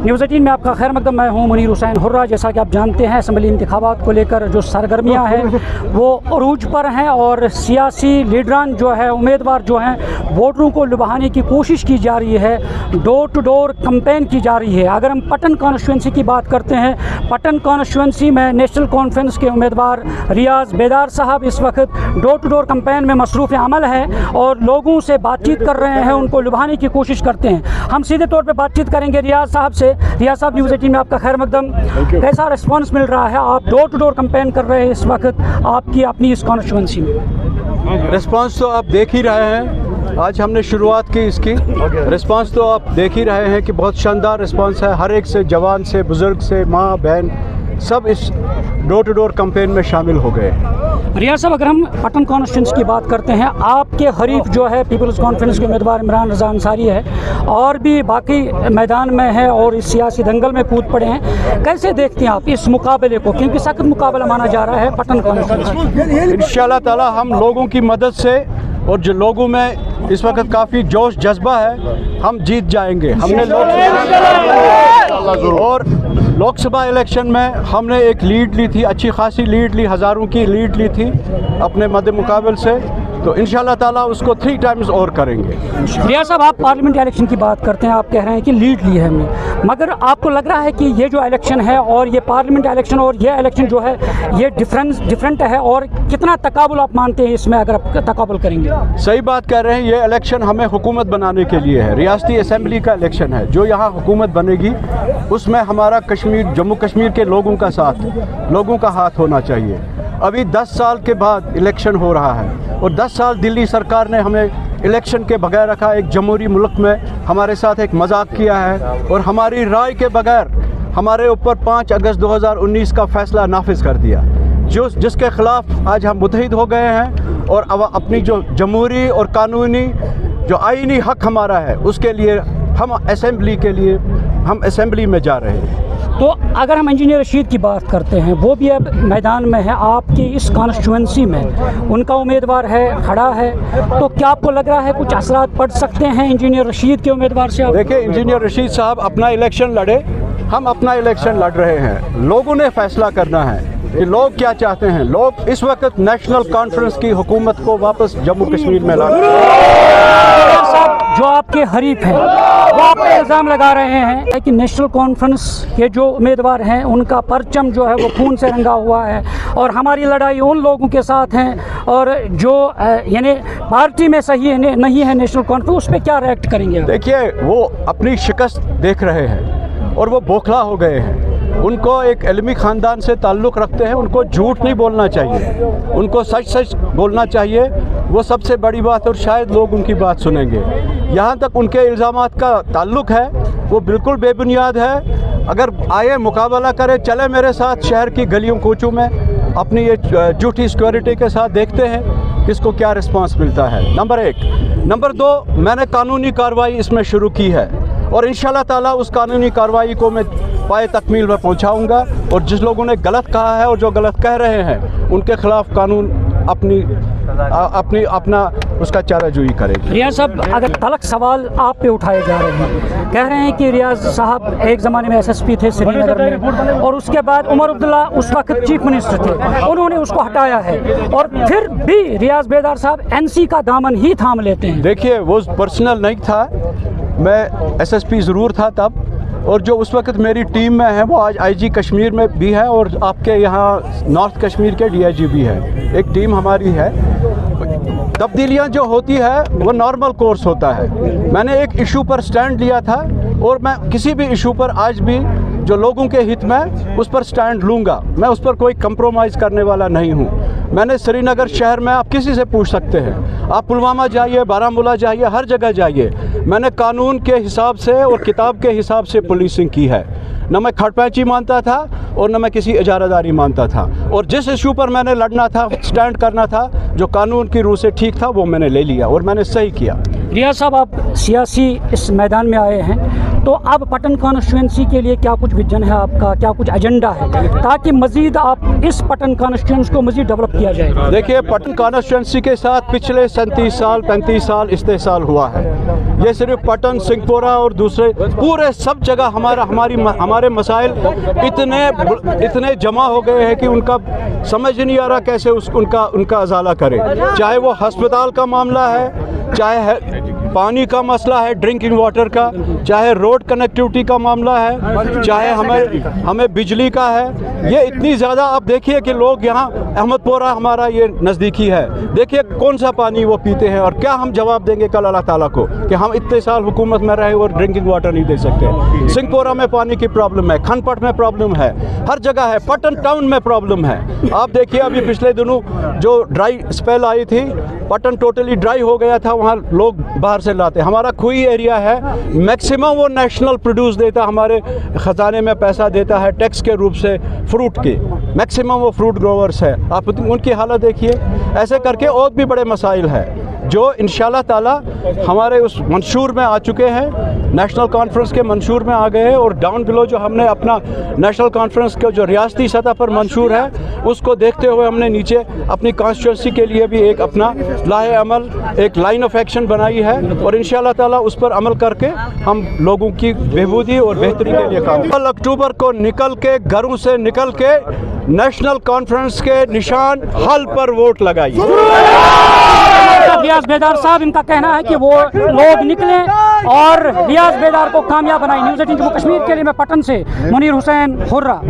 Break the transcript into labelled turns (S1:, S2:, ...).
S1: News 18 में आपका खैर मकदम। मैं हूं मुनीर हुसैन हुर्रा। जैसा कि आप जानते हैं, असम्बली इंतखाबात को लेकर जो सरगर्मियां हैं वो अरूज पर हैं और सियासी लीडरान जो है, उम्मीदवार जो हैं, वोटरों को लुभाने की कोशिश की जा रही है। डोर टू डोर कैंपेन की जा रही है। अगर हम पटन कॉन्स्टिट्यूंसी की बात करते हैं, पटन कॉन्स्टिट्यूंसी में नेशनल कॉन्फ्रेंस के उम्मीदवार रियाज बेदार साहब इस वक्त डोर टू डोर कैंपेन में मसरूफ़ अमल है और लोगों से बातचीत कर रहे हैं, उनको लुभाने की कोशिश करते हैं। हम सीधे तौर पे बातचीत करेंगे रियाज साहब से। रियाज साहब, न्यूज़ 18 में आपका खैर मकदम। कैसा रिस्पांस मिल रहा है? आप डोर टू डोर कैंपेन कर रहे हैं इस वक्त आपकी अपनी इस कॉन्स्टिट्यूंसी में।
S2: रिस्पांस तो आप देख ही रहे हैं। आज हमने शुरुआत की इसकी। रिस्पांस तो आप देख ही रहे हैं कि बहुत शानदार रिस्पांस है। हर एक से, जवान से, बुज़ुर्ग से, माँ बहन, सब इस डोर टू डोर कैंपेन में शामिल हो गए।
S1: रियाज साहब, अगर हम पटन कॉन्स्टिट्यूंसी की बात करते हैं, आपके हरीफ जो है पीपल्स कॉन्फ्रेंस के उम्मीदवार इमरान रज़ा अंसारी है और भी बाकी मैदान में है और इस सियासी दंगल में कूद पड़े हैं। कैसे देखते हैं आप इस मुकाबले को, क्योंकि सख्त मुकाबला माना जा रहा है पटन कॉन्स्टिट्यूंसी?
S2: इंशाअल्लाह ताला हम लोगों की मदद से और जो लोगों में इस वक्त काफ़ी जोश जज्बा है, हम जीत जाएंगे। हमने लोकसभा इलेक्शन में हमने एक लीड ली थी, अच्छी खासी लीड ली, हज़ारों की लीड ली थी अपने मद्दे मुकाबल से। तो इंशाअल्लाह ताला उसको 3 टाइम्स और करेंगे।
S1: रियाज साहब, आप पार्लियामेंट इलेक्शन की बात करते हैं, आप कह रहे हैं कि लीड ली है हमने, मगर आपको लग रहा है कि ये जो इलेक्शन है और ये पार्लियामेंट इलेक्शन और ये इलेक्शन जो है ये डिफरेंट है? और कितना तकाबुल आप मानते हैं इसमें, अगर आप तकाबुल करेंगे?
S2: सही बात कह रहे हैं। ये इलेक्शन हमें हुकूमत बनाने के लिए है। रियासती असम्बली का इलेक्शन है। जो यहाँ हुकूमत बनेगी उसमें हमारा कश्मीर, जम्मू कश्मीर के लोगों का साथ, लोगों का हाथ होना चाहिए। अभी 10 साल के बाद इलेक्शन हो रहा है और 10 साल दिल्ली सरकार ने हमें इलेक्शन के बगैर रखा। एक जमहूरी मुल्क में हमारे साथ एक मजाक किया है और हमारी राय के बगैर हमारे ऊपर 5 अगस्त 2019 का फैसला नाफिज कर दिया, जिसके ख़िलाफ़ आज हम मुत्तहिद हो गए हैं और अब अपनी जो जमहूरी और कानूनी जो आईनी हक हमारा है उसके लिए हम असेंबली में जा रहे हैं।
S1: तो अगर हम इंजीनियर रशीद की बात करते हैं, वो भी अब मैदान में है आपकी इस कॉन्स्टिट्यूंसी में, उनका उम्मीदवार है, खड़ा है, तो क्या आपको लग रहा है कुछ असरात पड़ सकते हैं इंजीनियर रशीद के उम्मीदवार से?
S2: देखिए, इंजीनियर रशीद साहब अपना इलेक्शन लड़े, हम अपना इलेक्शन लड़ रहे हैं। लोगों ने फैसला करना है कि लोग क्या चाहते हैं। लोग इस वक्त नेशनल कॉन्फ्रेंस की हुकूमत को वापस जम्मू कश्मीर में लाना।
S1: जो आपके हरीफ हैं वो आप पे इल्ज़ाम लगा रहे हैं कि नेशनल कॉन्फ्रेंस के जो उम्मीदवार हैं उनका परचम जो है वो खून से रंगा हुआ है और हमारी लड़ाई उन लोगों के साथ हैं और जो यानी पार्टी में सही नहीं है नेशनल कॉन्फ्रेंस, उस पर क्या रिएक्ट करेंगे?
S2: देखिए, वो अपनी शिकस्त देख रहे हैं और वो बौखला हो गए हैं। उनको एक इल्मी ख़ानदान से ताल्लुक़ रखते हैं। उनको झूठ नहीं बोलना चाहिए, उनको सच सच बोलना चाहिए। वो सबसे बड़ी बात, और शायद लोग उनकी बात सुनेंगे। यहाँ तक उनके इल्ज़ामात का ताल्लुक़ है वो बिल्कुल बेबुनियाद है। अगर आए मुकाबला करें, चले मेरे साथ शहर की गलियों कूचों में अपनी ये झूठी सिक्योरिटी के साथ, देखते हैं किसको क्या रिस्पांस मिलता है। नंबर 1। नंबर 2, मैंने कानूनी कार्रवाई इसमें शुरू की है और इंशाअल्लाह ताला उस कानूनी कार्रवाई को मैं पाए तकमील में पहुंचाऊंगा और जिस लोगों ने गलत कहा है और जो गलत कह रहे हैं उनके खिलाफ कानून अपना उसका चाराजोई करेगी।
S1: रियाज साहब, अगर तलक सवाल आप पे उठाए जा रहे हैं, कह रहे हैं कि रियाज साहब एक ज़माने में SSP थे श्रीनगर में और उसके बाद उमर अब्दुल्ला उस वक्त चीफ मिनिस्टर थे, उन्होंने उसको हटाया है और फिर भी रियाज बेदार साहब NC का दामन ही थाम लेते हैं।
S2: देखिए, वो पर्सनल नहीं था, मैं SSP ज़रूर था तब, और जो उस वक्त मेरी टीम में है वो आज IG कश्मीर में भी है और आपके यहाँ नॉर्थ कश्मीर के DIG भी है। एक टीम हमारी है। तब्दीलियाँ जो होती है वो नॉर्मल कोर्स होता है। मैंने एक इशू पर स्टैंड लिया था और मैं किसी भी इशू पर आज भी जो लोगों के हित में उस पर स्टैंड लूँगा। मैं उस पर कोई कंप्रोमाइज़ करने वाला नहीं हूँ। मैंने श्रीनगर शहर में, आप किसी से पूछ सकते हैं, आप पुलवामा जाइए, बारामूला जाइए, हर जगह जाइए, मैंने कानून के हिसाब से और किताब के हिसाब से पुलिसिंग की है। न मैं खड़पैंची मानता था और न मैं किसी इजारादारी मानता था, और जिस इशू पर मैंने लड़ना था, स्टैंड करना था, जो कानून की रूह से ठीक था, वो मैंने ले लिया और मैंने सही किया।
S1: रियाज साहब, आप सियासी इस मैदान में आए हैं तो अब पटन कॉन्स्टिट्यूंसी के लिए क्या कुछ विजन है आपका, क्या कुछ एजेंडा है ताकि मजीद आप इस पटन कॉन्स्टिट्यूंसी को मजीद डेवलप किया जाए?
S2: देखिए, पटन कॉन्स्टिट्यूंसी के साथ पिछले 37 साल 35 साल इस्तेसाल हुआ है। ये सिर्फ पटन, सिंहपुरा और दूसरे पूरे सब जगह हमारे मसाइल इतने जमा हो गए हैं कि उनका समझ नहीं आ रहा कैसे उनका अजाला करे। चाहे वो अस्पताल का मामला है, चाहे पानी का मसला है, ड्रिंकिंग वाटर का, चाहे रोड कनेक्टिविटी का मामला है, चाहे हमें बिजली का है। ये इतनी ज़्यादा आप देखिए कि लोग यहाँ अहमदपुरा हमारा ये नज़दीकी है, देखिए कौन सा पानी वो पीते हैं और क्या हम जवाब देंगे कल अल्लाह ताला को कि हम इतने साल हुकूमत में रहे और ड्रिंकिंग वाटर नहीं दे सकते। सिंहपुरा में पानी की प्रॉब्लम है, खनपट में प्रॉब्लम है, हर जगह है, पटन टाउन में प्रॉब्लम है। आप देखिए अभी पिछले दिनों जो ड्राई स्पेल आई थी, पटन टोटली ड्राई हो गया था, वहाँ लोग बाहर से लाते। हमारा खुई एरिया है, मैक्सिमम वो नेशनल प्रोड्यूस देता, हमारे ख़जाने में पैसा देता है टैक्स के रूप से फ्रूट के, मैक्सिमम वो फ्रूट ग्रोवर्स है। आप उनकी हालत देखिए। ऐसे करके और भी बड़े मसाइल हैं जो इंशाल्लाह ताला हमारे उस मंशूर में आ चुके हैं, नेशनल कॉन्फ्रेंस के मंशूर में आ गए हैं। और डाउन बिलो जो हमने अपना नेशनल कॉन्फ्रेंस का जो रियासती सतह पर मंशूर है, उसको देखते हुए हमने नीचे अपनी कॉन्स्टिट्यूंसी के लिए भी एक अपना लाहे अमल, एक लाइन ऑफ एक्शन बनाई है और इंशाल्लाह ताला उस पर अमल करके हम लोगों की बेहबूदी और बेहतरी के लिए काम। 12 अक्टूबर को निकल के घरों से निकल के नेशनल कॉन्फ्रेंस के निशान हल पर वोट लगाइए।
S1: रियाज बेदार साहब, इनका कहना है कि वो लोग निकलें और रियाज बेदार को कामयाब बनाएं। न्यूज़ 18 जम्मू कश्मीर के लिए मैं पटन से मुनीर हुसैन हुर्रा।